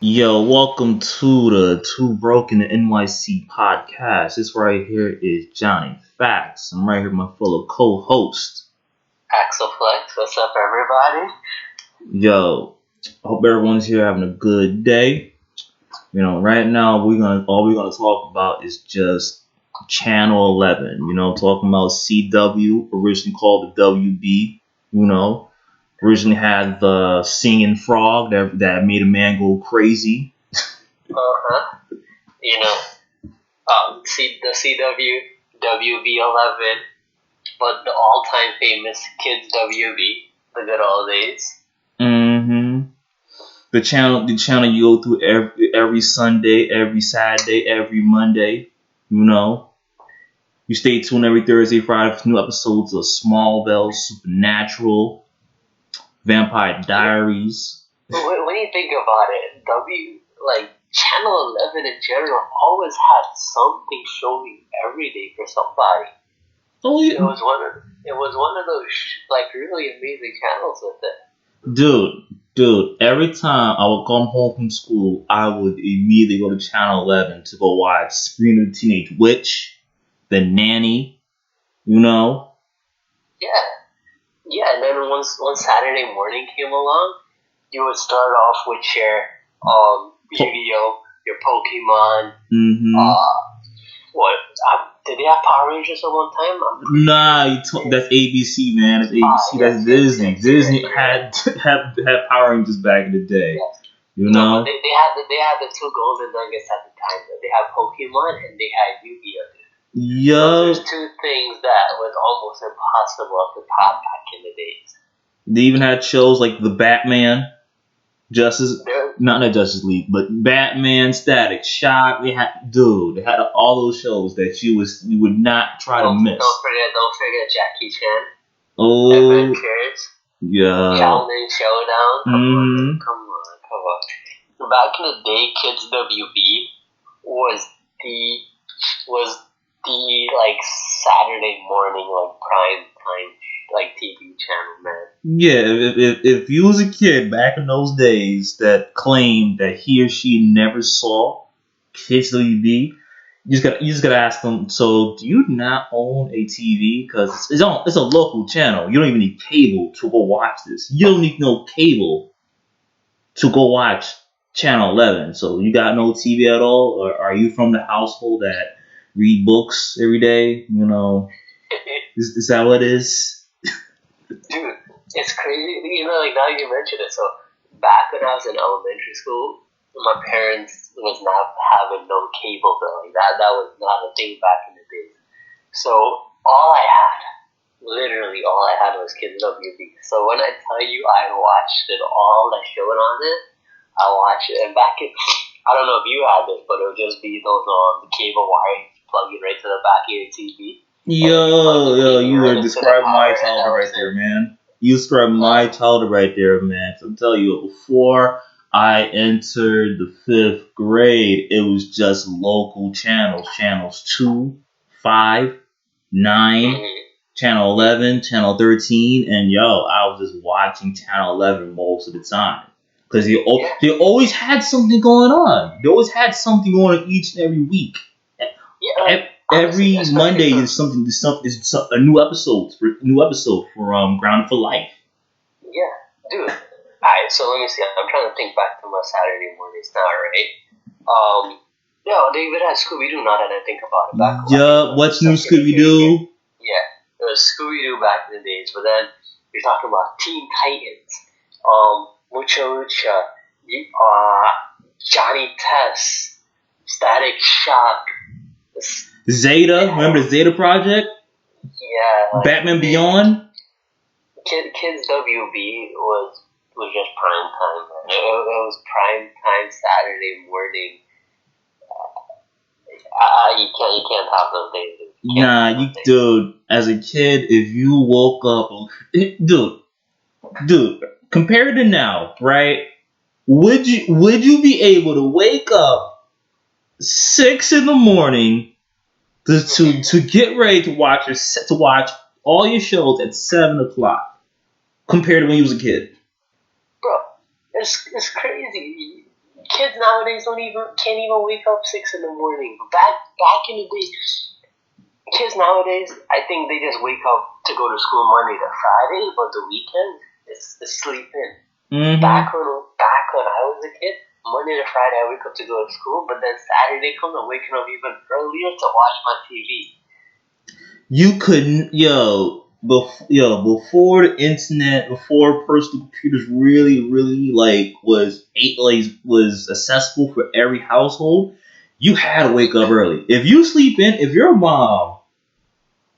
Yo, welcome to the Two Broken NYC podcast. This right here is Johnny Facts. I'm right here with my fellow co-host. Axel Flex, what's up, everybody? Yo, hope everyone's here having a good day. Right now we're gonna talk about is just Channel 11. Talking about CW, originally called the WB. Originally had the singing frog that made a man go crazy. You know, the CW, WB11, but the all-time famous Kids WB, the good old days. Mm-hmm. The channel you go through every Sunday, every Saturday, every Monday. You stay tuned every Thursday, Friday for new episodes of Smallville, Supernatural, Vampire Diaries. When you think about it, Channel 11 in general always had something showing every day for somebody. Oh yeah. It was one of those really amazing channels with it. Dude, every time I would come home from school, I would immediately go to Channel 11 to go watch Sabrina the Teenage Witch, The Nanny, Yeah, and then once Saturday morning came along, you would start off with your Yu-Gi-Oh, your Pokemon. Mm-hmm. Did they have Power Rangers at one time? Nah, that's ABC, man. That's ABC. That's Disney. Disney had Power Rangers back in the day. Yes. No, they had the two golden nuggets at the time. They had Pokemon and they had Yu-Gi-Oh. Yo, there's two things that was almost impossible to top back in the days. They even had shows like the Batman, not Justice League, but Batman, Static Shock. They had all those shows that you would not try to miss. Don't forget Jackie Chan. Oh, Adventures. Yeah. Shaolin Showdown. Mm-hmm. Come on. Back in the day, Kids WB was the Saturday morning prime time TV channel, man. Yeah, if you was a kid back in those days that claimed that he or she never saw Kids WB, you just gotta ask them. So, do you not own a TV? Because it's a local channel. You don't even need cable to go watch this. You don't need no cable to go watch Channel 11. So, you got no TV at all, or are you from the household that read books every day? Is that what it is? Dude, it's crazy. Now you mention it. So back when I was in elementary school, my parents was not having no cable bill. That was not a thing back in the days. So literally all I had was Kids WB. So when I tell you I watched it all that showed on it, I watched it. And I don't know if you had this, but it would just be those cable wire plug it right to the back of your TV. Yo, you were describing my childhood right there, man. You described my childhood right there, man. So I'm telling you, before I entered the 5th grade, it was just local channels. Channels 2, 5, 9, Channel 11, Channel 13, and I was just watching Channel 11 most of the time. Because they always had something going on. They always had something going on each and every week. Yeah. Every Monday is a new episode for Grounded for Life. Yeah, dude. Alright, so let me see. I'm trying to think back to my Saturday mornings now, right? They even had Scooby Doo. Now that I think about it, what's new Scooby Doo? Yeah, it was Scooby Doo back in the days. But then you're talking about Teen Titans, Mucha Lucha, Johnny Test, Static Shock. Zeta, remember the Zeta Project? Yeah. Batman Beyond? Kids WB was just prime time, man. It was prime time Saturday morning. You can't have those days. Dude, as a kid, if you woke up, dude, compared to now, right? Would you be able to wake up 6 in the morning to get ready to watch all your shows at 7 o'clock compared to when you was a kid? Bro, it's crazy. kids nowadays can't even wake up 6 in the morning. But back in the day, kids nowadays, I think they just wake up to go to school Monday to Friday, but the weekend it's the sleep in. Mm-hmm. Back when I was a kid, Monday to Friday I wake up to go to school, but then Saturday comes I'm waking up even earlier to watch my TV. You couldn't, before the internet, before personal computers really was accessible for every household, you had to wake up early. If your mom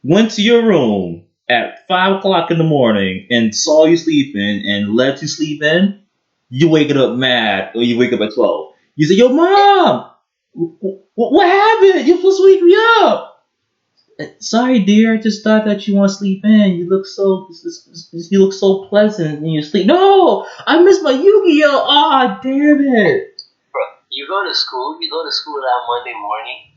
went to your room at 5 o'clock in the morning and saw you sleeping and let you sleep in, you waking up mad or you wake up at 12. You say, "Yo, mom, what happened? You're supposed to wake me up." "Sorry, dear. I just thought that you want to sleep in. You look so pleasant in your sleep." "No, I missed my Yu-Gi-Oh. Ah, damn it." Bro, you go to school that Monday morning,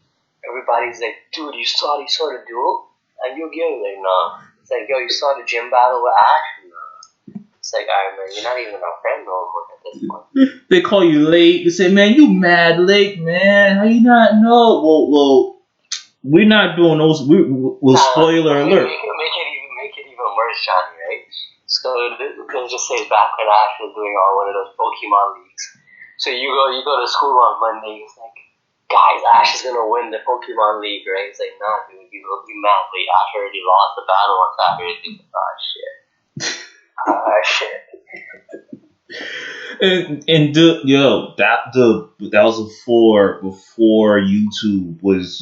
everybody's like, "Dude, you saw the duel?" And you'll get like, "No." It's like, "Yo, you saw the gym battle with Ash?" "No." It's like, "Alright, man, you're not even our friend no more at this point." They call you late. They say, "Man, you mad late, man. How you not know?" Well, we're not doing those. We'll spoiler alert. Make it even worse, Johnny, right? So let's just say back when Ash was doing one of those Pokemon leagues. So you go to school on Monday. It's like, "Guys, Ash is gonna win the Pokemon League, right?" It's like, "Nah, dude, you mad late. Ash already lost the battle on Saturday." It's like, "Oh shit, oh shit." That was before YouTube was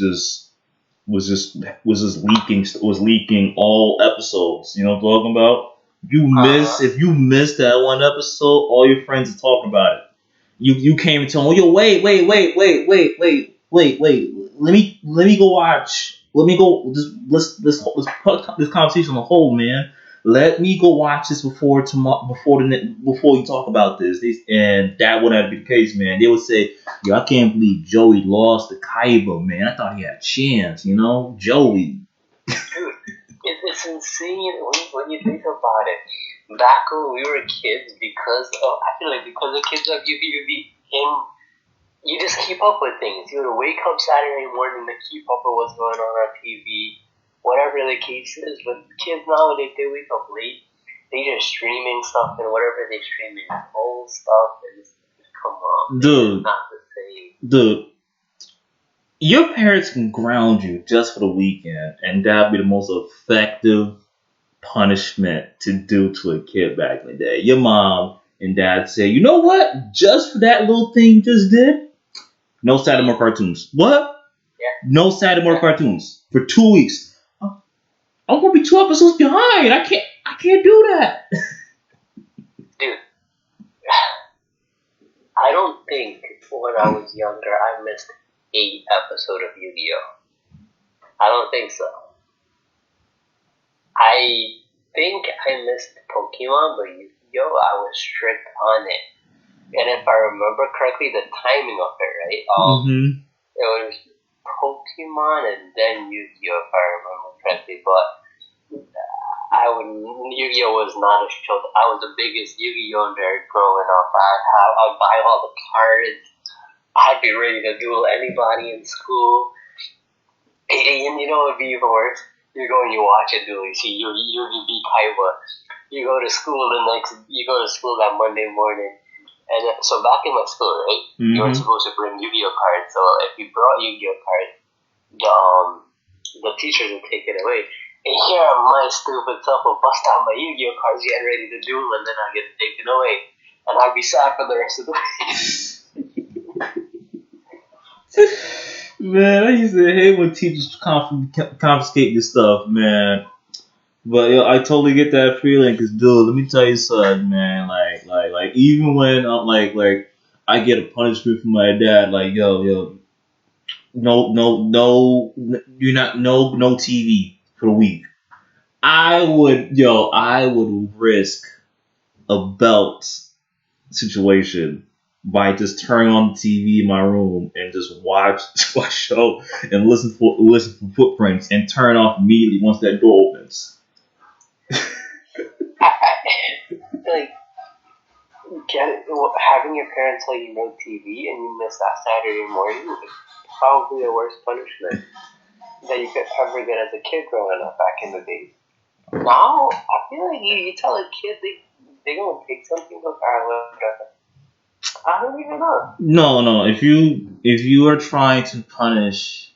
leaking all episodes. You know what I'm talking about? If you missed that one episode, all your friends are talking about it. You came and told me, "Yo, wait. Let me go watch. Let me go. Let's put this conversation on hold, man. Let me go watch this before you talk about this." And that wouldn't be the case, man. They would say, "Yo, I can't believe Joey lost to Kaiba, man. I thought he had a chance, Joey." Dude, it's insane when you think about it. Back when we were kids, I feel like because the kids of you just keep up with things. You would wake up Saturday morning to keep up with what's going on TV, whatever the case is. But kids nowadays, they wake up late. They just streaming stuff and whatever they streaming is old stuff. And come on, dude, it's not the same. Dude, your parents can ground you just for the weekend, and that'd be the most effective punishment to do to a kid back in the day. Your mom and dad say, "You know what? Just for that little thing you just did, no Saturday more cartoons." "What?" Yeah. "No Saturday more cartoons for 2 weeks." "I'm gonna be 2 episodes behind. I can't do that." Dude, I don't think when I was younger I missed 8 episodes of Yu-Gi-Oh. I don't think so. I think I missed Pokemon, but Yu-Gi-Oh, I was strict on it. And if I remember correctly, the timing of it, right? It was Pokemon and then Yu-Gi-Oh, if I remember correctly. But Yu-Gi-Oh was not a show. I was the biggest Yu-Gi-Oh nerd growing up. I'd buy all the cards. I'd be ready to duel anybody in school. And you know what would be even worse? You go and you watch a duel. You see Yugi beat Kaiba. You go to school that Monday morning. And so back in my school, right? You weren't supposed to bring Yu-Gi-Oh cards. So if you brought Yu-Gi-Oh cards, the teachers would take it away. And here my stupid self will bust out my Yu-Gi-Oh cards, getting ready to duel, and then I'd get taken away. And I'd be sad for the rest of the week. Man, I used to hate when teachers confiscate your stuff, man. But I totally get that feeling, cause dude, let me tell you something, man. Like even when I get a punishment from my dad, like yo, no, you're not no TV for the week. I would risk a belt situation by just turning on the TV in my room and just watch a show and listen for footprints and turn off immediately once that door opens. Like get it. Having your parents tell you no TV and you miss that Saturday morning is probably the worst punishment that you could ever get as a kid growing up back in the day. Now, I feel like you tell a kid they gonna pick something up or whatever. I don't even know. No. If you are trying to punish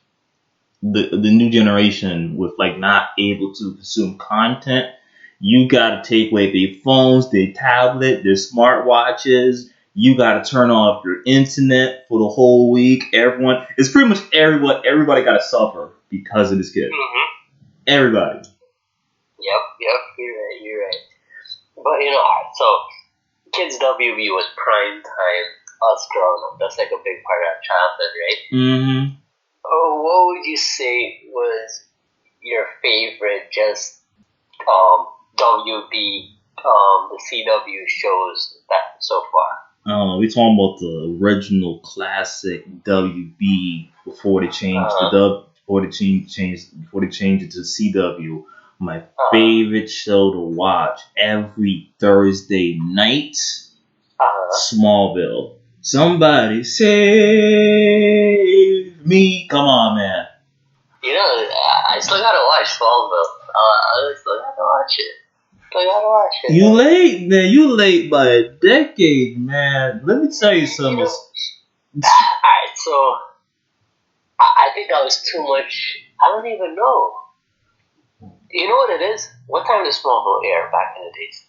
the new generation with like not able to consume content, you gotta take away their phones, their tablet, their smartwatches. You gotta turn off your internet for the whole week. It's pretty much everyone. Everybody gotta suffer because of this kid. Mm-hmm. Everybody. Yep. You're right. But so Kids WB was prime time. Us growing up, that's like a big part of our childhood, right? Mm-hmm. Oh, what would you say was your favorite WB, the CW shows that so far? I don't know. We're talking about the original classic WB before they changed before they changed it to CW. My favorite show to watch every Thursday night. Smallville. Somebody save me! Come on, man. I still gotta watch Smallville. I still gotta watch it. You late, man. You late by a decade, man. Let me tell you something. Alright, so I think that was too much. I don't even know. You know what it is? What time does Smallville air back in the days?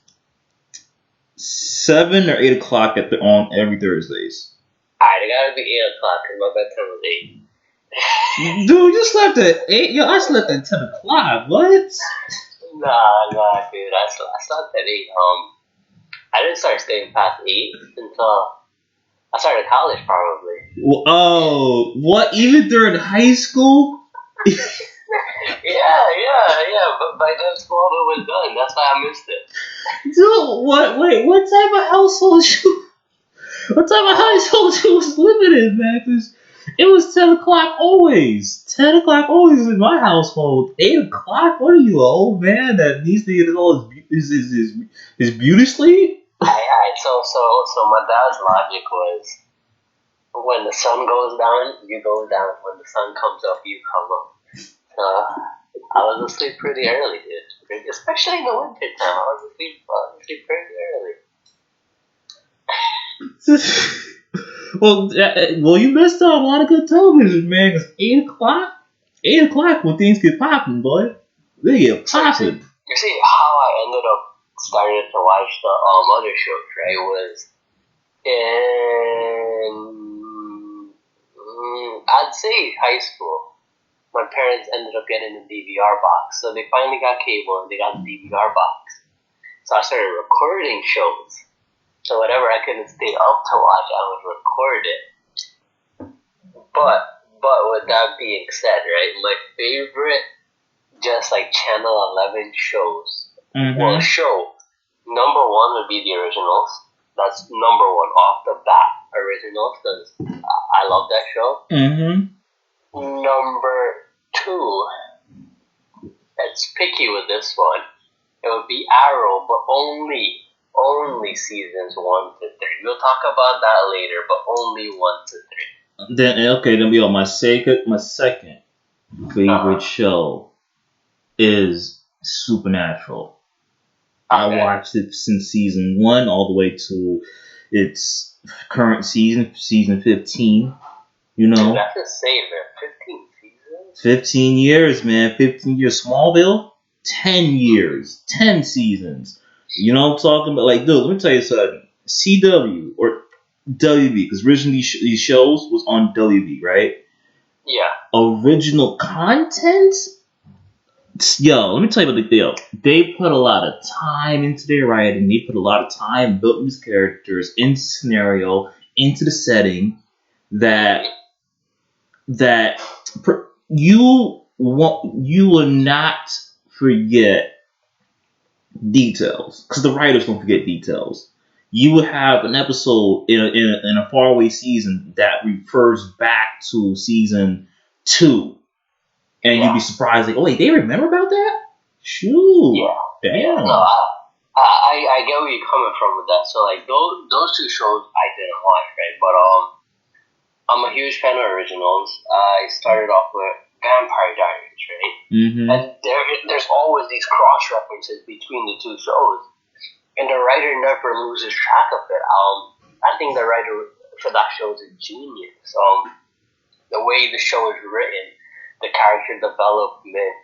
7 or 8 o'clock on every Thursdays. Alright, it gotta be 8 o'clock because my bedtime was 8. Dude, you slept at 8? Yo, I slept at 10 o'clock. What? Nah, dude. I slept at 8. I didn't start staying past 8 until I started college, probably. Oh, what? Even during high school? Yeah. But by then, Smallville was done. That's why I missed it. Dude, what? Wait, what type of household you was living in, man? 'Cause it was 10 o'clock always. 10 o'clock always in my household. 8 o'clock? What are you, an old man that needs to get all his beauty sleep? Alright, so my dad's logic was, when the sun goes down, you go down. When the sun comes up, you come up. So I was asleep pretty early, dude. Especially in the winter time. I was asleep pretty early. Well, you missed out on a lot of good television, man. 'Cause 8 o'clock when things get popping, boy. They get popping. You see how I ended up starting to watch the other shows, right? Was in I'd say high school. My parents ended up getting a DVR box, so they finally got cable and they got the DVR box. So I started recording shows. So whatever I couldn't stay up to watch, I would record it. But with that being said, right, my favorite just like Channel 11 shows, well, show number one would be the originals. That's number one off the bat, originals, because I love that show. Number two, it's picky with this one. It would be Arrow, but only seasons 1 to 3. We'll talk about that later, but only 1 to 3. Then we on my second favorite show is Supernatural. I watched it since season 1 all the way to its current season 15. You know, that's insane, man. 15 seasons. 15 years, man. 15 years. Smallville, 10 years, 10 seasons. You know what I'm talking about? Like, dude, let me tell you something. CW or WB, because originally these shows was on WB, right? Yeah. Original content? Yo, let me tell you about the deal. They put a lot of time into their writing. They put a lot of time building these characters, into scenario, into the setting that you will not forget details, because the writers don't forget details. You would have an episode in a faraway season that refers back to season 2, and you'd be surprised, like, oh wait, they remember about that? Shoot, damn. No, I I get where you're coming from with that. So like those two shows I didn't watch, right? But I'm a huge fan of originals. I started off with Vampire Diaries, right? Mm-hmm. And there's always these cross references between the two shows, and the writer never loses track of it. I think the writer for that show is a genius. The way the show is written, the character development,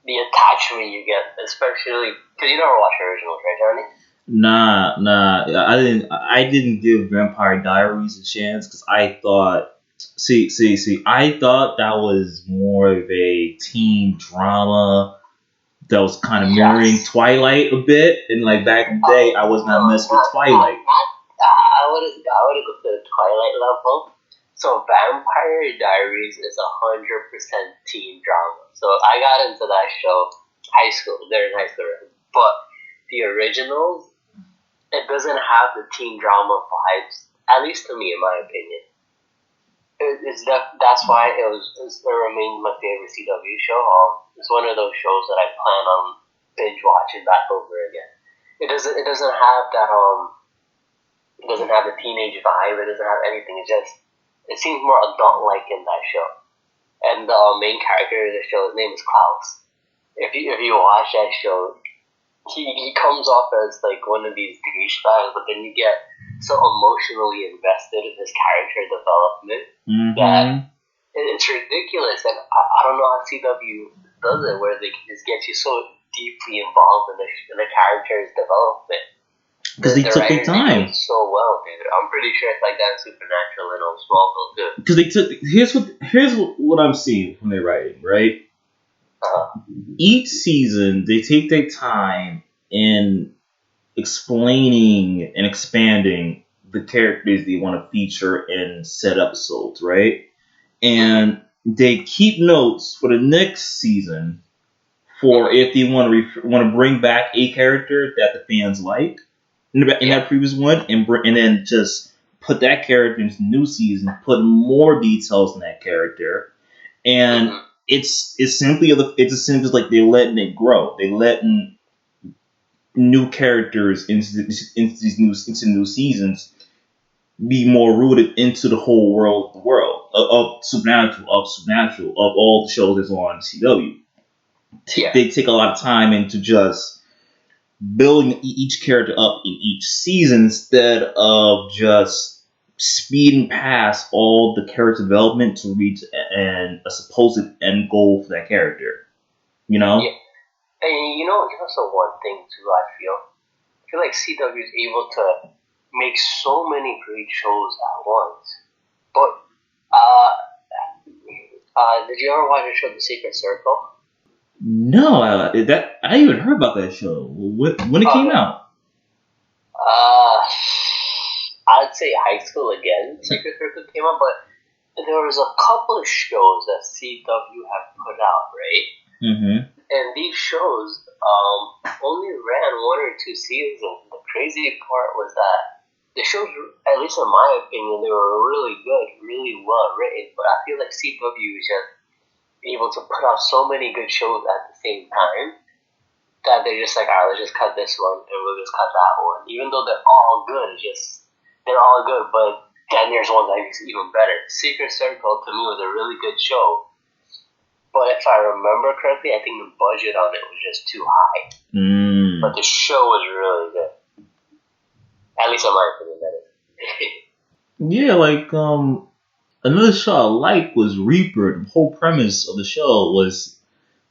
the attachment you get, especially because you never watch originals, right, Johnny? Nah. I didn't give Vampire Diaries a chance because I thought. See. I thought that was more of a teen drama that was kind of mirroring Twilight a bit. And like back in the day, I was not messing with Twilight. I wouldn't go to the Twilight level. So Vampire Diaries is 100% teen drama. So I got into that show high school. They're in high school, right? But the originals, it doesn't have the teen drama vibes. At least to me, in my opinion. That's why it remains my favorite CW show. It's one of those shows that I plan on binge watching back over again. It doesn't have that it doesn't have the teenage vibe. It doesn't have anything. It seems more adult like in that show. And the main character of the show, his name is Klaus. If you watch that show, he comes off as like one of these douchebags, but then you get so emotionally invested in his character development that it's ridiculous. And I don't know how CW does it, where they can just get you so deeply involved in the character's development. Because they took their time so well, dude. I'm pretty sure it's like that in Supernatural and on Smallville too. Because they took. Here's what I'm seeing from their writing, right? Each season, they take their time in explaining and expanding the characters they want to feature in said episodes, right? And they keep notes for the next season for if they want to bring back a character that the fans like in that previous one, and then just put that character into the new season, put more details in that character, and it's simply as simple as like they're letting it grow. They're letting new characters into new seasons be more rooted into the whole world of Supernatural of all the shows that's on CW. They take a lot of time into just building each character up in each season instead of just speeding past all the character development to reach a supposed end goal for that character. You know? Yeah. And you know, here's also one thing too. I feel like CW is able to make so many great shows at once. But did you ever watch the show The Secret Circle? No, I even heard about that show. When it came out? I'd say high school again. Secret Circle came out, but there was a couple of shows that CW have put out, right? Mm-hmm. And these shows only ran 1 or 2 seasons. The crazy part was that the shows, at least in my opinion, they were really good, really well written. But I feel like CW is just able to put out so many good shows at the same time that they're just like, alright, let's just cut this one and we'll just cut that one. Even though they're all good, they're all good, but then there's one that's even better. Secret Circle to me was a really good show. But if I remember correctly, I think the budget on it was just too high. But the show was really good. At least in my opinion, that is. Yeah, like another show I liked was Reaper. The whole premise of the show was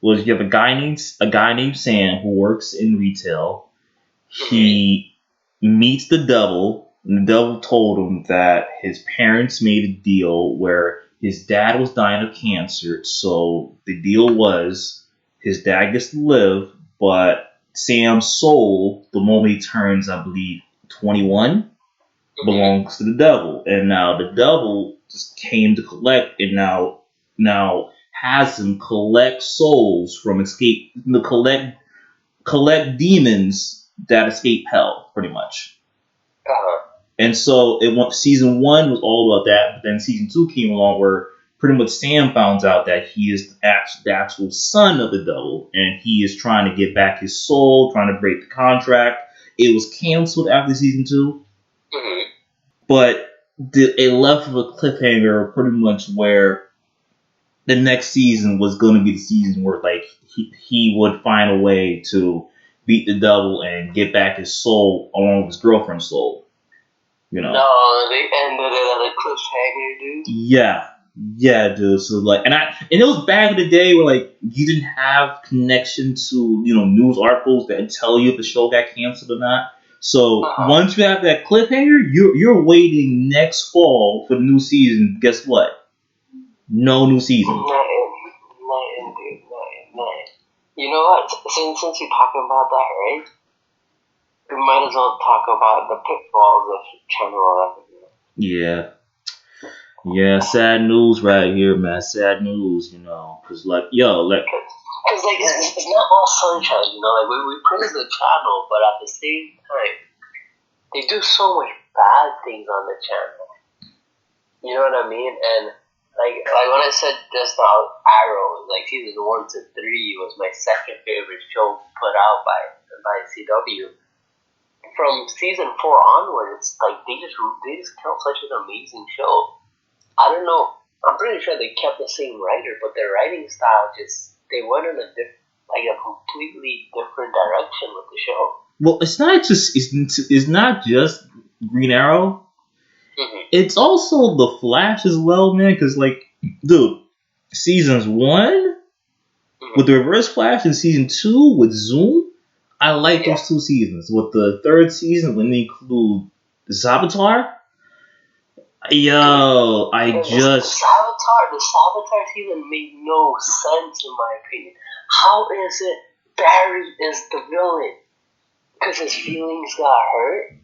you have a guy named Sam who works in retail. He meets the devil, and the devil told him that his parents made a deal where his dad was dying of cancer, so the deal was his dad gets to live, but Sam's soul, the moment he turns, I believe, 21, belongs to the devil. And now the devil just came to collect, and now has him collect souls from collect demons that escape hell, pretty much. And so season 1 was all about that, but then season 2 came along where pretty much Sam found out that he is the actual son of the devil, and he is trying to get back his soul, trying to break the contract. it was canceled after season 2, Mm-hmm. but it left with a cliffhanger pretty much where the next season was going to be the season where like he would find a way to beat the devil and get back his soul along with his girlfriend's soul. You know? No, they ended it at a cliffhanger, dude. Yeah, dude. So like, and it was back in the day where like you didn't have connection to news articles that tell you if the show got canceled or not. So once you have that cliffhanger, you're waiting next fall for the new season. Guess what? No new season. Nothing, dude. Nothing. You know what? Since you're talking about that, right? We might as well talk about the pitfalls of Channel 11. Yeah, sad news right here, man. Sad news, cause like, Because like it's not all sunshine, Like we praise the channel, but at the same time, they do so much bad things on the channel. You know what I mean? And like when I said just now, Arrow, like season 1 to 3 was my second favorite show put out by CW. From season 4 onward, it's like they just tell such an amazing show. I don't know. I'm pretty sure they kept the same writer, but their writing style they went in a completely different direction with the show. Well, it's not just Green Arrow. Mm-hmm. It's also the Flash as well, man. Because like, dude, seasons 1 with the Reverse Flash and season 2 with Zoom, I like those 2 seasons. With the 3rd season, when they include the Saboteur. Yo, The Saboteur season made no sense in my opinion. How is it Barry is the villain? Because his feelings got hurt.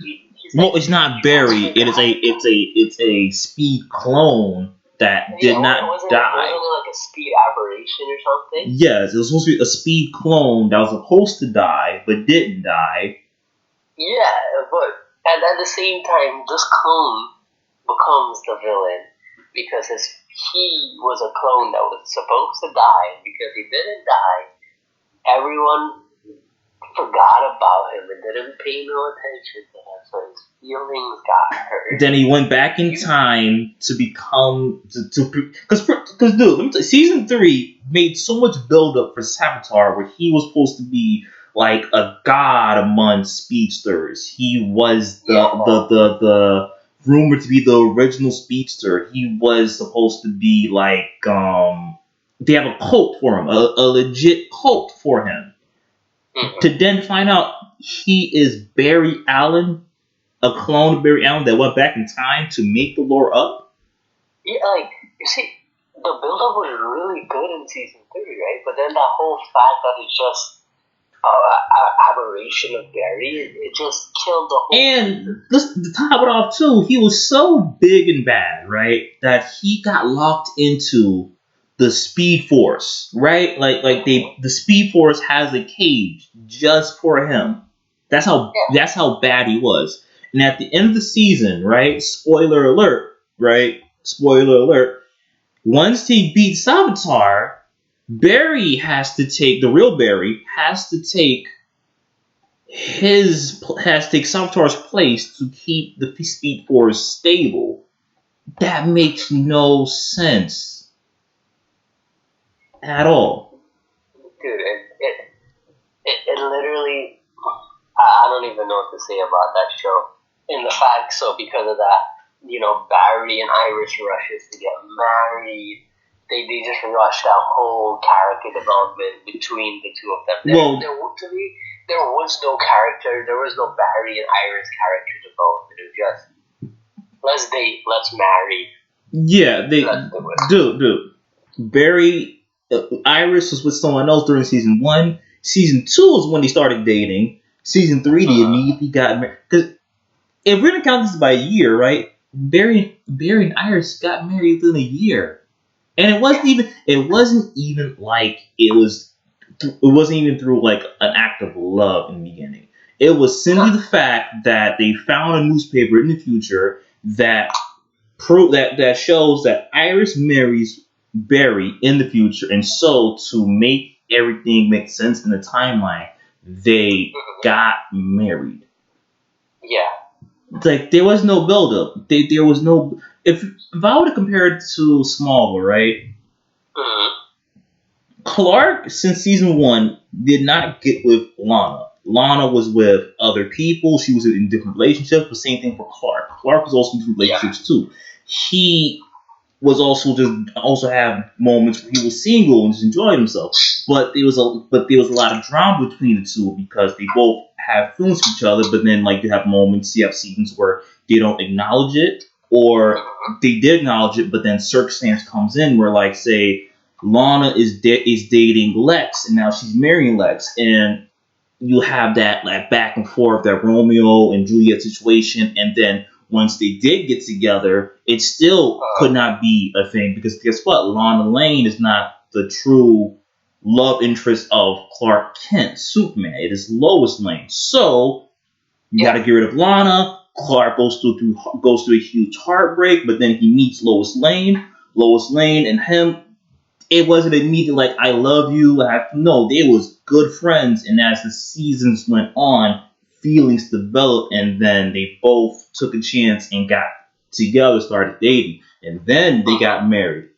Well, it's not Barry. It's a speed clone that did not die. Wasn't it like a speed aberration or something? Yes, it was supposed to be a speed clone that was supposed to die but didn't die. Yeah, but at the same time, this clone becomes the villain because he was a clone that was supposed to die. Because he didn't die, everyone forgot about him and didn't pay no attention to him, so his feelings got hurt. Then he went back in time to become because dude, let me tell you, season 3 made so much build up for Saboteur, where he was supposed to be like a god among speedsters. He was the rumored to be the original speedster. He was supposed to be like they have a cult for him, a legit cult for him. Mm-hmm. To then find out he is Barry Allen, a clone of Barry Allen that went back in time to make the lore up. Yeah, like you see, the build-up was really good in season 3, right? But then that whole fact that it's just aberration of Barry, it just killed the whole. And to top it off too, he was so big and bad, right, that he got locked into the Speed Force, right? Like the Speed Force has a cage just for him. That's how bad he was. And at the end of the season, right? Spoiler alert, right? Spoiler alert. Once he beats Saboteur, Barry has to take Saboteur's place to keep the Speed Force stable. That makes no sense at all. Dude, it literally, I don't even know what to say about that show. In the fact, so because of that, Barry and Iris rushes to get married. They just rushed that whole character development between the two of them. There was no character. There was no Barry and Iris character development. It was just let's date, let's marry. Yeah, dude. Barry, Iris was with someone else during season 1. Season 2 is when they started dating. Season 3, they immediately got married. Because if we're gonna count this by a year, right? Barry and Iris got married within a year. And it wasn't even like it wasn't even through like an act of love in the beginning. It was simply the fact that they found a newspaper in the future that shows that Iris marries Barry in the future, and so to make everything make sense in the timeline, they got married. Yeah. Like there was no build up. There was no. If I were to compare it to Smallville, right? Mm-hmm. Clark, since season one, did not get with Lana. Lana was with other people. She was in different relationships. The same thing for Clark. Clark was also in different Yeah. relationships too. He was also have moments where he was single and just enjoyed himself. But there was a lot of drama between the two because they both have feelings for each other. But then like you have seasons where they don't acknowledge it, or Mm-hmm. they did acknowledge it, but then circumstance comes in where like say Lana is dating Lex and now she's marrying Lex and you have that like back and forth, that Romeo and Juliet situation, and then once they did get together, it still could not be a thing because guess what? Lana Lane is not the true love interest of Clark Kent, Superman. It is Lois Lane. So you got Yeah. to get rid of Lana. Clark goes through a huge heartbreak, but then he meets Lois Lane. Lois Lane and him, it wasn't immediate like I love you. No, they was good friends, and as the seasons went on, feelings developed, and then they both took a chance and got together, started dating, and then they got Mm-hmm. married.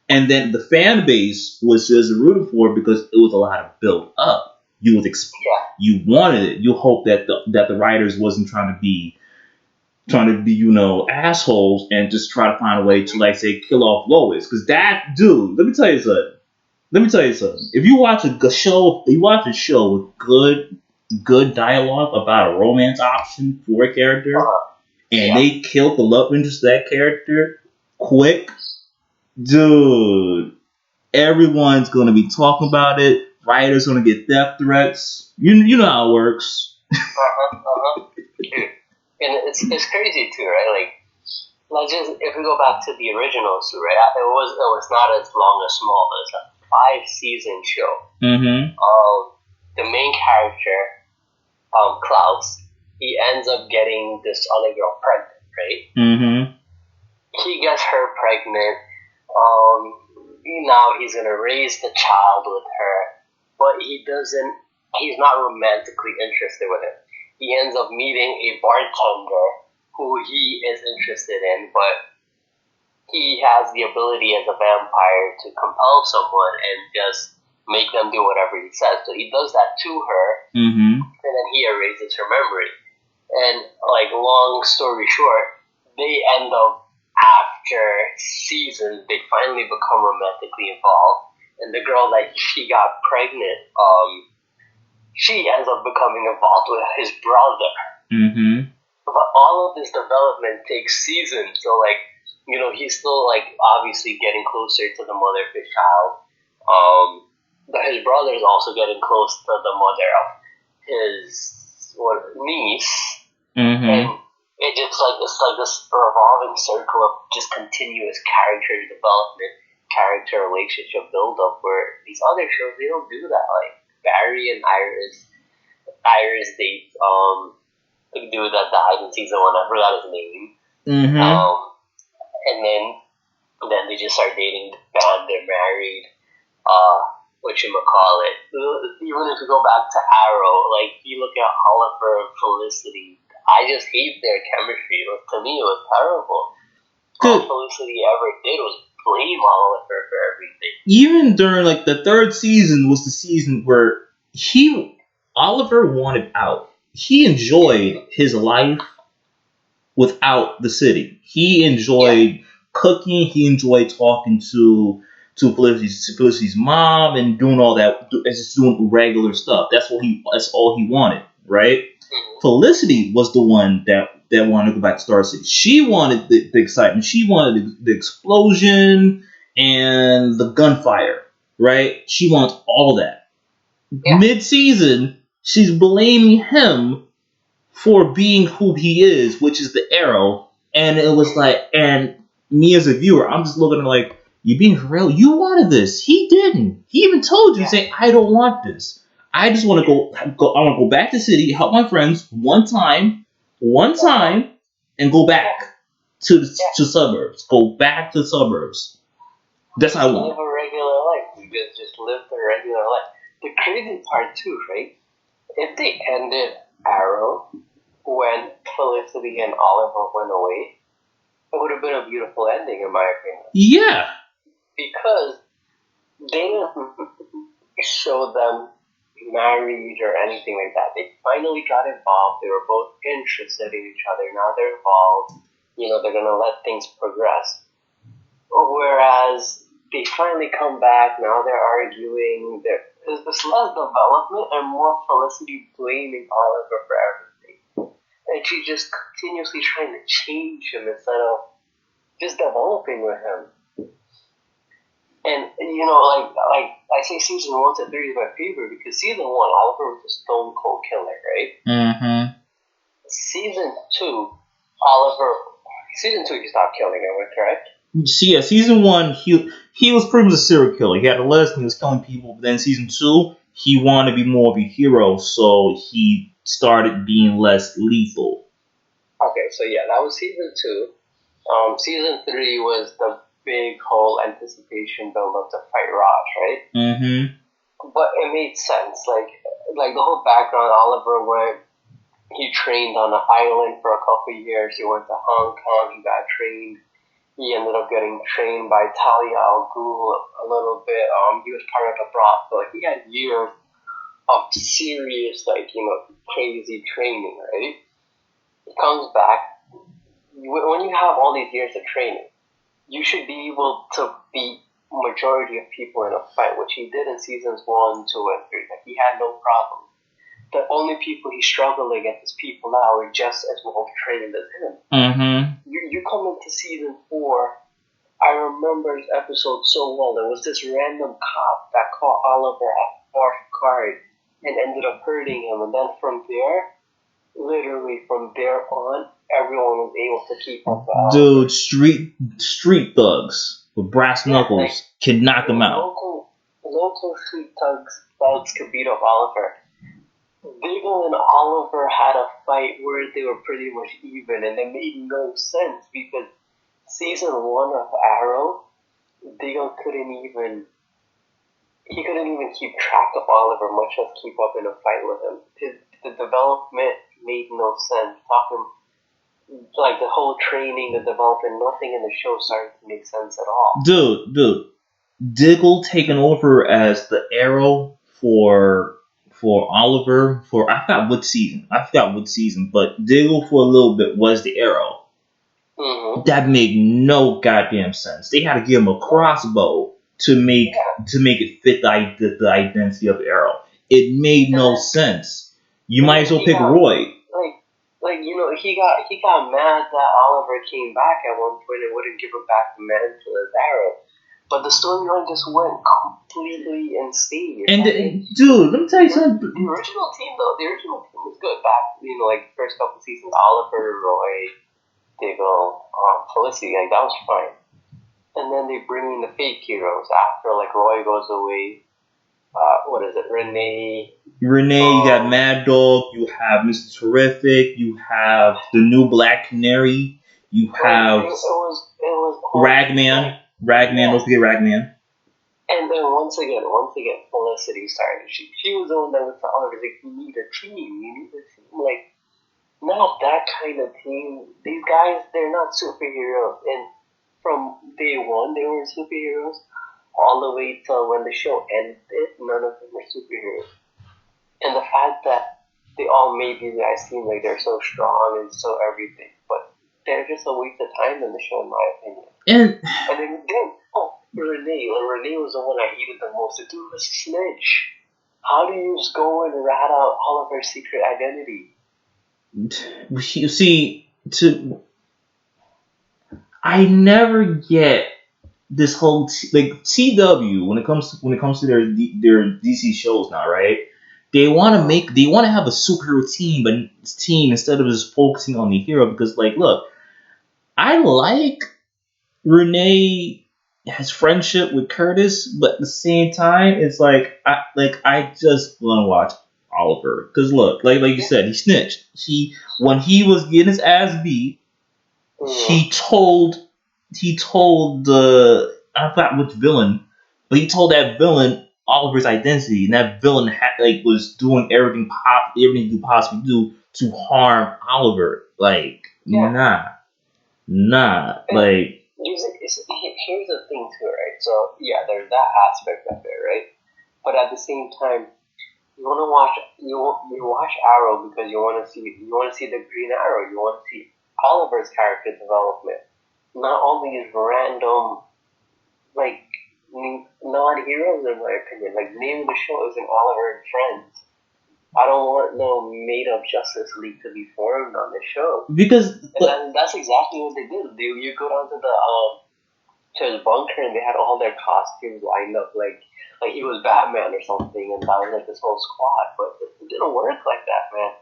And then the fan base was just rooting for it because it was a lot of build up. Yeah. You wanted it. You hope that the writers wasn't trying to be, assholes and just try to find a way to, like, say, kill off Lois. Because that dude, let me tell you something. If you watch a show with good dialogue about a romance option for a character, Uh-huh. and Yeah. they kill the love interest of that character quick, dude, everyone's gonna be talking about it. Writers gonna get death threats. You know how it works. Uh-huh. Uh-huh. Dude. And it's crazy too, right? Like, let's just if we go back to the originals too, right? It was not as long as Small. It's a 5-season show. Mm-hmm. The main character, Klaus, he ends up getting this other girl pregnant, right? Mm-hmm. He gets her pregnant. Um, Now he's gonna raise the child with her, but he doesn't. He's not romantically interested with it. He ends up meeting a bartender who he is interested in, but he has the ability as a vampire to compel someone and just make them do whatever he says. So he does that to her, Mm-hmm. and then he erases her memory. And like long story short, they end up after seasons, they finally become romantically involved. And the girl that she got pregnant, she ends up becoming involved with his brother. Mm-hmm. But all of this development takes seasons. So like, he's still like obviously getting closer to the mother of his child. But his brother is also getting close to the mother of his niece. Mm-hmm. And it's like this revolving circle of just continuous character development, character relationship build up. Where these other shows they don't do that. Like Barry and Iris date the dude that died in season one. I forgot his name. Mm-hmm. And then they just start dating. Bam, they're married. Uh, whatchamacallit. Even if you go back to Arrow, like you look at Oliver and Felicity, I just hate their chemistry. To me, it was terrible. All Good. Felicity ever did was blame Oliver for everything. Even during like the third season was the season where Oliver wanted out. He enjoyed his life without the city. He enjoyed cooking. He enjoyed talking to Felicity's mom and doing all that. Just doing regular stuff. That's all he wanted, right? Mm-hmm. Felicity was the one that wanted to go back to Star City. She wanted the excitement. She wanted the explosion and the gunfire, right? She wants all that. Yeah. Mid-season, she's blaming him for being who he is, which is the Arrow. And it was like, and me as a viewer, I'm just looking at it like, you being for real? You wanted this. He didn't. He even told you, saying, I don't want this. I just want to go. I want to go back to the city, help my friends one time, and go back to suburbs. Go back to the suburbs. That's what I want. Live a regular life. You just live a regular life. The crazy part too, right? If they ended Arrow when Felicity and Oliver went away, it would have been a beautiful ending, in my opinion. Yeah. Because they didn't show them married or anything like that. They finally got involved. They were both interested in each other. Now they're involved. They're going to let things progress. Whereas they finally come back. Now they're arguing. There's less development and more Felicity blaming Oliver for everything. And she's just continuously trying to change him instead of just developing with him. And like I say, season 1 to 3 is my favorite because season 1, Oliver was a stone cold killer, right? Mm-hmm. Season 2, Oliver. Season 2, he stopped killing him, correct? Yeah, season 1, he was pretty much a serial killer. He had a list and he was killing people. But then season 2, he wanted to be more of a hero, so he started being less lethal. Okay, so yeah, that was season 2. Season 3 was the big whole anticipation build up to fight Raj, right? Mm-hmm. But it made sense. Like the whole background, Oliver he trained on an island for a couple of years. He went to Hong Kong, he got trained. He ended up getting trained by Talia al Ghul a little bit. He was part of the brothel. Like, he had years of serious, crazy training, right? He comes back. When you have all these years of training, you should be able to beat majority of people in a fight, which he did in seasons 1, 2, and 3. Like, he had no problem. The only people he struggled against is people that were just as well trained as him. Mm-hmm. You come into season 4, I remember his episode so well. There was this random cop that caught Oliver off guard and ended up hurting him. And then from there on, everyone was able to keep up with Oliver. Dude, street thugs with brass knuckles can knock him out. Local street thugs could beat up Oliver. Diggle and Oliver had a fight where they were pretty much even, and it made no sense because season 1 of Arrow, Diggle couldn't even keep track of Oliver, much less keep up in a fight with him. The development made no sense. Like the whole training, the development, nothing in the show started to make sense at all. Dude, Diggle taking over as the Arrow for Oliver for I forgot what season, but Diggle for a little bit was the Arrow. Mm-hmm. That made no goddamn sense. They had to give him a crossbow to make it fit the identity of the Arrow. It made no sense. You might as well pick Roy. He got mad that Oliver came back at one point and wouldn't give him back the mantle as Arrow. But the storyline just went completely insane. And dude, let me tell you something. The original team was good back, first couple seasons. Oliver, Roy, Diggle, Felicity, that was fine. And then they bring in the fake heroes after, Roy goes away. What is it? Renee. You got Mad Dog. You have Mr. Terrific. You have the new Black Canary. You have it was Ragman. Don't forget Ragman. And then once again, Felicity started. She was the one that was the Oliver. Like, you need a team. Not that kind of team. These guys, they're not superheroes. And from day 1, they were superheroes. All the way till when the show ended, none of them were superheroes. And the fact that they all made these guys seem like they're so strong and so everything, but they're just a waste of time in the show, in my opinion. And then Renee was the one I hated the most. The dude was a snitch. How do you just go and rat out Oliver's secret identity? You see, I never get this whole CW when it comes to their DC shows now, right? They want to have a superhero team instead of just focusing on the hero because, look, I like Renee has friendship with Curtis, but at the same time, it's I just want to watch Oliver because look, like you said, he snitched. When he was getting his ass beat, he told I forgot which villain, but he told that villain Oliver's identity, and that villain was doing everything he could possibly do to harm Oliver. Like, nah. And Like, here's the thing too, right? So yeah, there's that aspect of it, right? But at the same time, you want to watch you watch Arrow because you want to see the Green Arrow. You want to see Oliver's character development, not all these random like non-heroes in my opinion. Like name of the show isn't Oliver and Friends. I don't want no made-up Justice League to be formed on the show. because And that's exactly what they did. You go down to the to his bunker and they had all their costumes lined up like he was Batman or something, and that was like this whole squad. But it didn't work like that, man.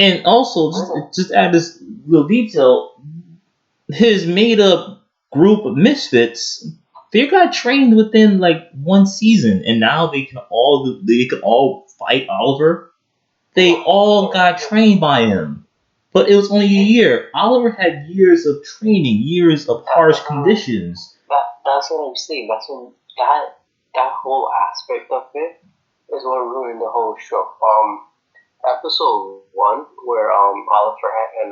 and also just add this little detail. His made up group of misfits, they got trained within like one season, and now they can all fight Oliver. They all got trained by him, but it was only a year. Oliver had years of training, years of harsh conditions. That's what I'm saying. That's what that whole aspect of it is what ruined the whole show. Episode one where Oliver and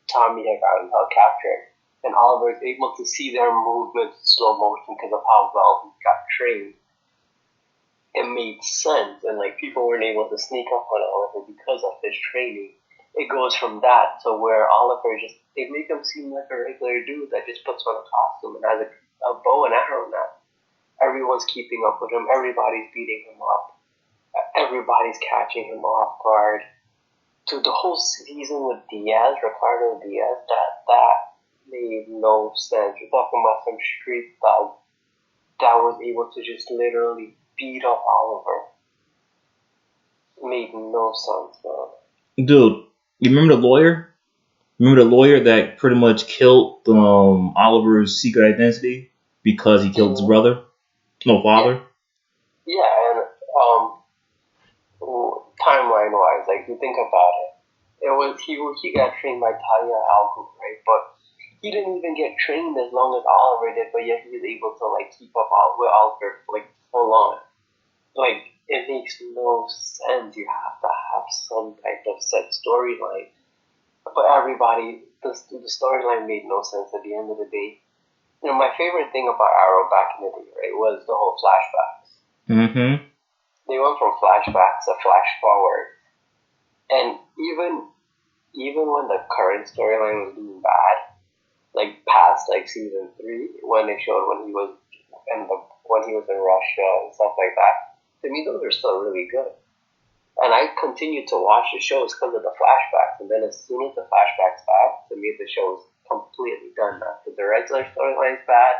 Tommy had gotten captured, and Oliver is able to see their movements in slow motion because of how well he got trained. It made sense, and like people weren't able to sneak up on Oliver because of his training. It goes from that to where Oliver they make him seem like a regular dude that just puts on a costume and has a bow and arrow now. Everyone's keeping up with him. Everybody's beating him up. Everybody's catching him off guard. To the whole season with Ricardo Diaz, that made no sense. You're talking about some street thug that was able to just literally beat up Oliver. It made no sense, man. Dude, you remember the lawyer? Remember the lawyer that pretty much killed Oliver's secret identity because he killed his brother? No, father? Yeah, and timeline wise, like you think about it, he got trained by Talia al Ghul, right? But he didn't even get trained as long as Oliver did, but yet he was able to like keep up with Oliver like full on. Like it makes no sense. You have to have some type of set storyline. But everybody, the storyline made no sense at the end of the day. You know, my favorite thing about Arrow back in the day, right, was the whole flashbacks. Mm-hmm. They went from flashbacks to flash forward, and even when the current storyline was doing bad, like past like season 3, when they showed when he was in Russia and stuff like that, to me those are still really good. And I continued to watch the shows because of the flashbacks. And then as soon as the flashbacks back, to me the show is completely done now. Because the regular storyline is bad,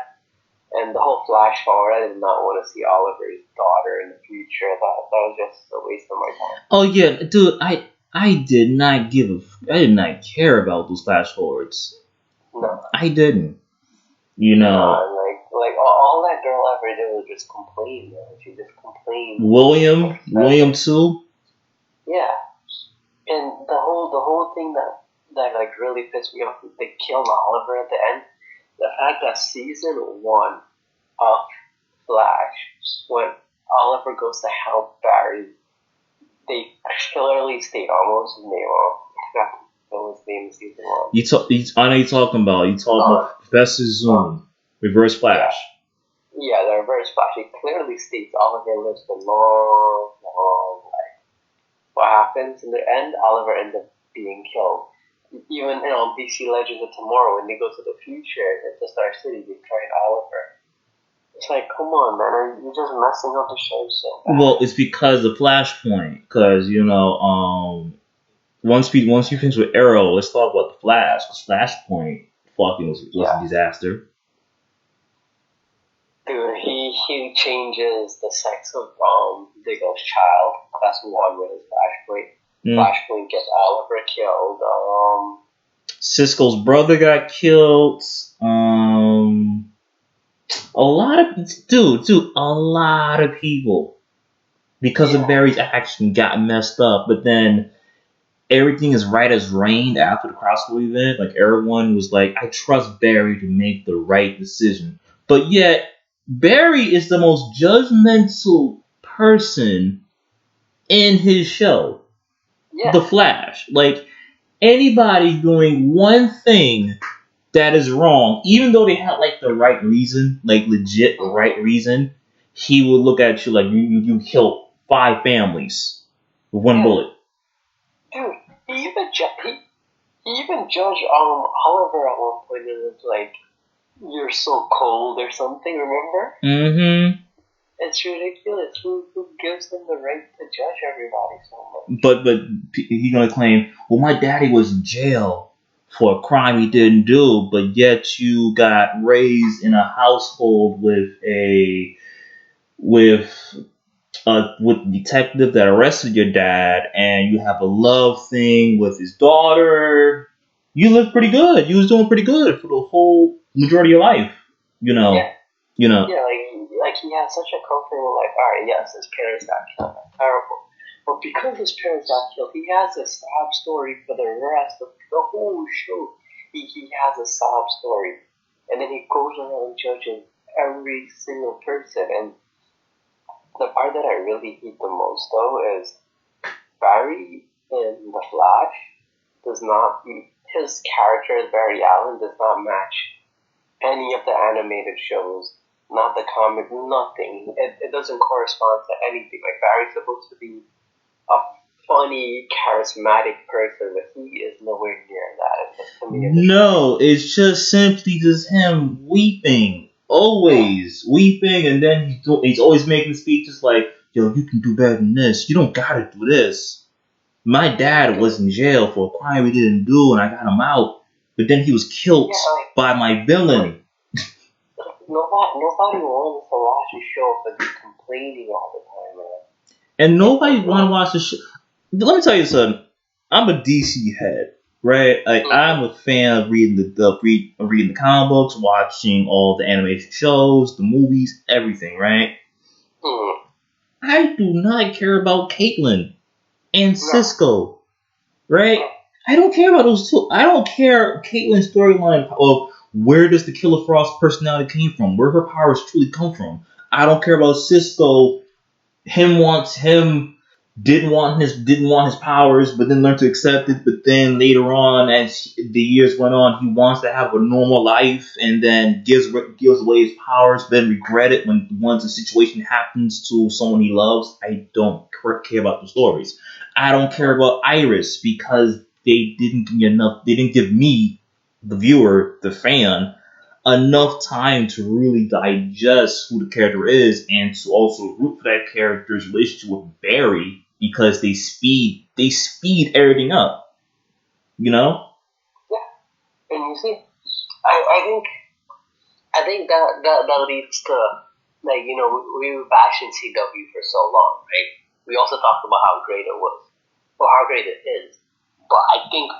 and the whole flash forward, I did not want to see Oliver's daughter in the future. That was just a waste of my time. Oh yeah, dude, I did not care about those flash forwards. No. I didn't. You know. No, like all that girl ever did was just complain, man. She just complained. William too. Yeah, and the whole thing that like really pissed me off is they killed Oliver at the end. The fact that season 1 of Flash, when Oliver goes to help Barry, they clearly state almost his name wrong. I forgot what his name in season 1. I know you're talking about. You talking about Professor Zoom, Reverse Flash. Yeah, the Reverse Flash. It clearly states Oliver lives a long life. What happens in the end? Oliver ends up being killed. Even DC Legends of Tomorrow, when they go to the future at the Star City, they find Oliver. It's like, come on, man, you're just messing up the show so bad. Well, it's because of Flashpoint. Because once you finish with Arrow, let's talk about the Flash. Because Flashpoint fucking was a disaster. Dude, he changes the sex of Diggle's child. That's one with his Flashpoint. Flashpoint gets Oliver killed. Cisco's brother got killed. A lot of people, because of Barry's action, got messed up. But then everything is right as rain after the crossover event. Like everyone was like, I trust Barry to make the right decision. But yet Barry is the most judgmental person in his show. The Flash. Like, anybody doing one thing that is wrong, even though they had like the right reason, like legit right reason, he would look at you like you killed 5 families with one bullet. Dude, he even judged Oliver at one point. It was like, "You're so cold" or something. Remember? Mm-hmm. It's ridiculous. Who gives them the right to judge everybody so much? But he's gonna claim, well, my daddy was in jail for a crime he didn't do, but yet you got raised in a household with with the detective that arrested your dad, and you have a love thing with his daughter. You look pretty good. You was doing pretty good for the whole majority of your life. You know. Yeah. You know. Yeah, like he has such a comfortable life. Alright, yes, his parents got killed. That's terrible. But because his parents got killed, he has a sob story for the rest of the whole show. He has a sob story. And then he goes around judging every single person. And the part that I really hate the most, though, is Barry in The Flash does not, his character as Barry Allen does not match any of the animated shows, not the comic, nothing. It doesn't correspond to anything. Like, Barry's supposed to be a funny, charismatic person, but he is nowhere near that. No, it's just simply just him weeping. Always weeping, and then he's always making speeches like, yo, you can do better than this. You don't gotta do this. My dad was in jail for a crime he didn't do, and I got him out. But then he was killed by my villain. Nobody wants to watch a show but be complaining all the time, man. And nobody want to watch the show. Let me tell you something. I'm a DC head, right? Like, I'm a fan of reading the comic books, watching all the animation shows, the movies, everything, right? I do not care about Caitlyn and Cisco, right? I don't care about those two. I don't care Caitlyn's storyline of where does the Killer Frost personality came from, where her powers truly come from. I don't care about Cisco. Him didn't want his powers, but then learned to accept it. But then later on, as the years went on, he wants to have a normal life, and then gives away his powers. Then regret it when once a situation happens to someone he loves. I don't care about the stories. I don't care about Iris because they didn't give me enough. They didn't give me, the viewer, the fan, enough time to really digest who the character is and to also root for that character's relationship with Barry because they speed everything up. You know? Yeah. And you see, I think that leads to, like, you know, we were bashing CW for so long, right? We also talked about how great it was, or how great it is. But I think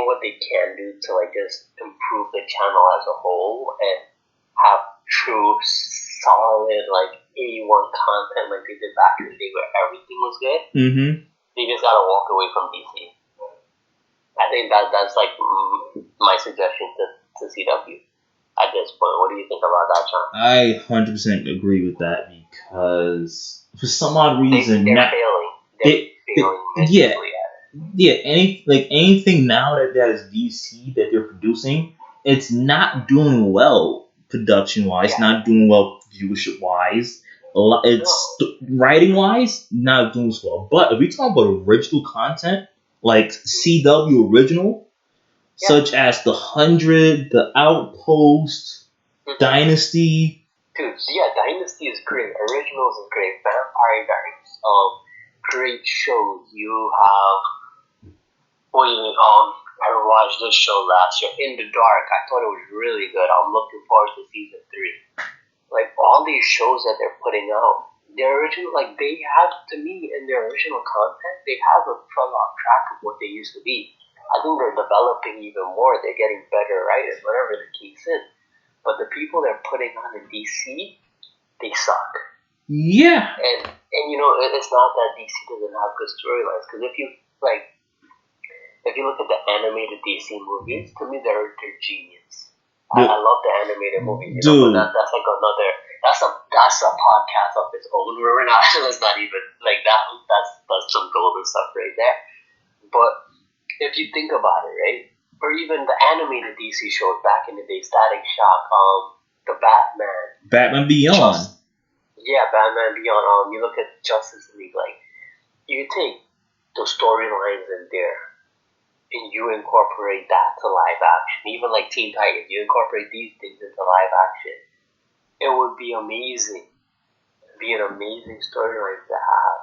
what they can do to, like, just improve the channel as a whole and have true, solid, like, A1 content like they did back in the day where everything was good. They just gotta walk away from DC. I think that's like my suggestion to CW at this point. What do you think about that, John? I 100% agree with that because for some odd reason they're failing. They're failing. Yeah, anything now that is DC that they're producing, it's not doing well production wise, not doing well viewership wise. It's writing wise not doing so well. But if we talk about original content like CW original, such as The 100, The Outpost, Dynasty. Dude, yeah, Dynasty is great. Originals is great. Vampire Diaries, great shows. You have. I watched this show last year, In the Dark. I thought it was really good. I'm looking forward to season 3. Like, all these shows that they're putting out, their original, like, they have, to me, in their original content, they have a full-on track of what they used to be. I think they're developing even more. They're getting better writers, whatever the case is. But the people they're putting on in DC, they suck. Yeah. And you know, it's not that DC doesn't have good storylines. Because if you look at the animated DC movies, to me they're genius. I love the animated movies, but Dude. that's like another. That's a podcast of its own. Where we're not. Let's not even like that. That's some golden stuff right there. But if you think about it, right, or even the animated DC shows back in the day, Static Shock, the Batman Beyond. Batman Beyond. You look at Justice League, like you take those storylines in there and you incorporate that to live action. Even like Teen Titans, you incorporate these things into live action. It would be amazing. It'd be an amazing storyline to have.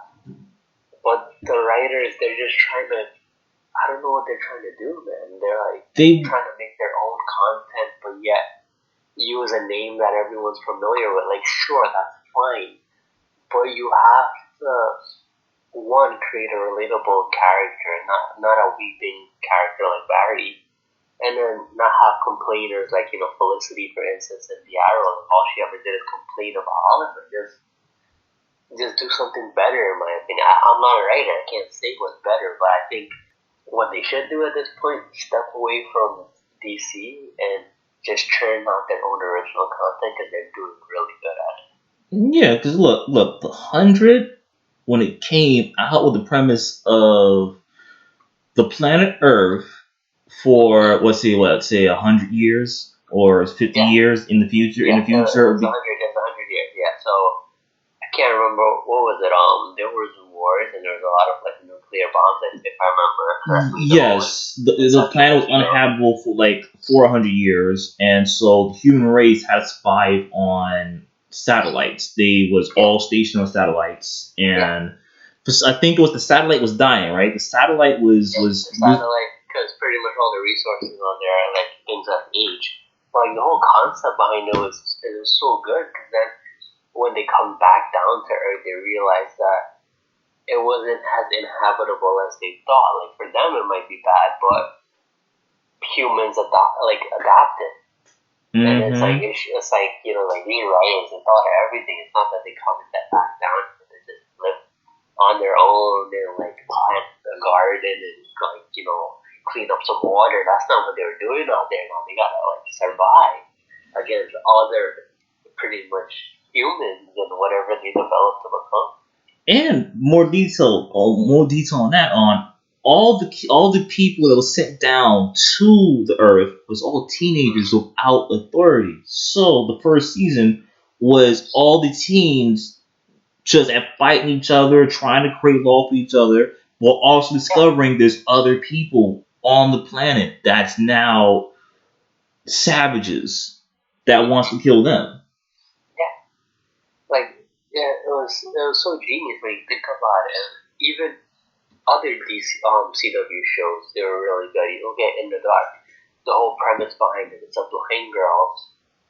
But the writers, they're just trying to. I don't know what they're trying to do, man. They're like trying to make their own content, but yet use a name that everyone's familiar with. Like, sure, that's fine, but you have to create a relatable character, not a weeping character like Barry, and then not have complainers like Felicity, for instance, in The Arrow. All she ever did is complain about Oliver. Just do something better, in my opinion. I'm not a writer. I can't say what's better, but I think what they should do at this point, step away from DC and just churn out their own original content because they're doing really good at it. Yeah, because look, the 100, when it came out with the premise of the planet Earth for let's say 100 years or 50 years in the future. It's 100 years. Yeah, so I can't remember what was it. There was wars and there was a lot of like nuclear bombs, if I remember correctly. Yes, the planet was uninhabitable for like 400 years, and so the human race had to survive on satellites. They was all stationed on satellites, and I think it was the satellite was dying, right? The satellite was the satellite, because pretty much all the resources on there are like things that age. Like the whole concept behind it was so good, because then when they come back down to Earth, they realize that it wasn't as inhabitable as they thought. Like for them, it might be bad, but humans adapted. Mm-hmm. And it's like like these writers, they thought of everything. It's not that they commented back down; they just live on their own and like plant a garden and like clean up some water. That's not what they were doing out there. Now they gotta like survive against other pretty much humans and whatever they developed to become. And more detail on that. On all the people that were sent down to the Earth was all teenagers without authority. So the first season was all the teens just fighting each other, trying to create law for each other, while also discovering there's other people on the planet that's now savages that wants to kill them. It was so genius when you think about it. And even other CW shows, they were really good. You don't get in the dark. The whole premise behind it, it's a blind girl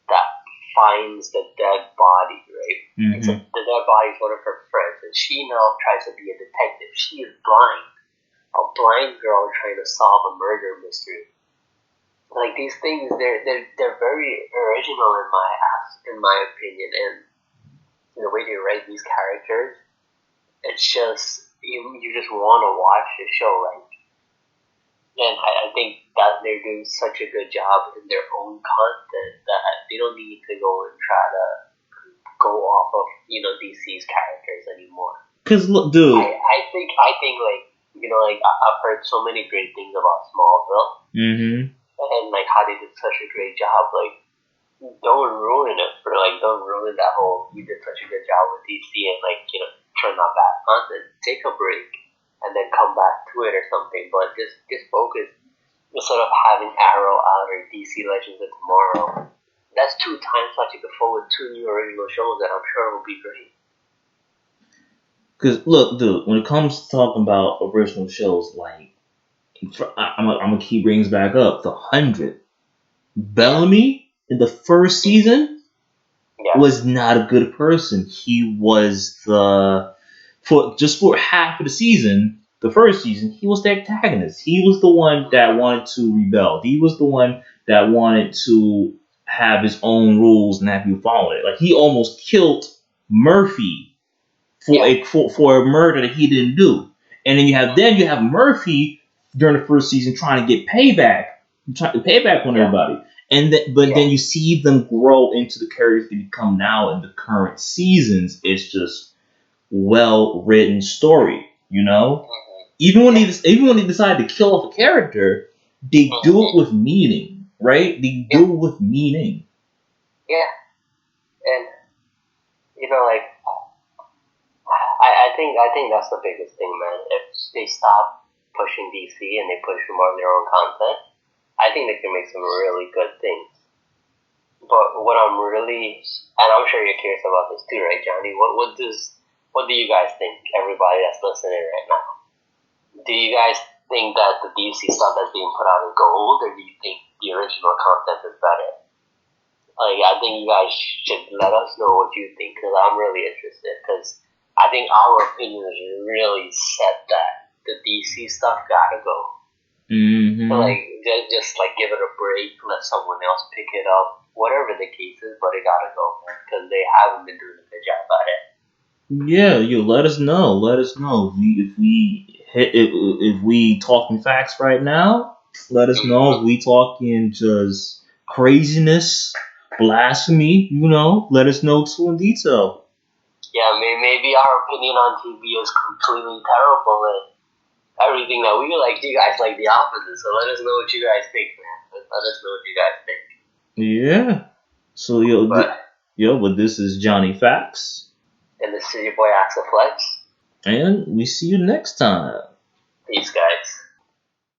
that finds the dead body, right? Mm-hmm. So the dead body is one of her friends, and she now tries to be a detective. She is blind. A blind girl trying to solve a murder mystery. Like these things, they're very original in my opinion, and the way they write these characters, it's just you just want to watch the show, like. And I think that they're doing such a good job in their own content that they don't need to go and try to go off of DC's characters anymore. Cause look, dude, I think like I've heard so many great things about Smallville, and like how they did such a great job, like. Don't ruin that whole you did such a good job with DC and turn on bad content. Take a break and then come back to it or something. But just focus instead of having Arrow out or DC Legends of Tomorrow. That's 2 time slots you could fill with 2 new original shows that I'm sure will be great. Because look, dude, when it comes to talking about original shows, like I'm gonna keep brings back up the 100. Bellamy. In the first season, was not a good person. He was for half of the season, the first season, he was the antagonist. He was the one that wanted to rebel. He was the one that wanted to have his own rules and have you follow it. Like he almost killed Murphy for a murder that he didn't do. And then you have Murphy during the first season trying to get payback on everybody. But then you see them grow into the characters they become now in the current seasons. It's just well written story, you know. Even when they decide to kill off a character, they do it with meaning, right? They do it with meaning. Yeah, and like I think that's the biggest thing, man. If they stop pushing DC and they push more of their own content, I think they can make some really good things. But what I'm really, and I'm sure you're curious about this too, right, Johnny? What do you guys think? Everybody that's listening right now, do you guys think that the DC stuff that's being put out is gold, or do you think the original content is better? Like, I think you guys should let us know what you think, because I'm really interested. Because I think our opinions really set that the DC stuff gotta go. Mm-hmm. So, like, just like give it a break, let someone else pick it up, whatever the case is, but it gotta go, because they haven't been doing a good job at it. Yeah, you let us know. Let us know if we talking facts right now. Let us know if we talking just craziness, blasphemy. Let us know too in detail. Yeah, maybe our opinion on TV is completely terrible, and everything that we like, you guys like the opposite. So let us know what you guys think, man. Let us know what you guys think. Yeah. So but this is Johnny Facts. And this is your boy Axel Flex. And we see you next time. Peace, guys.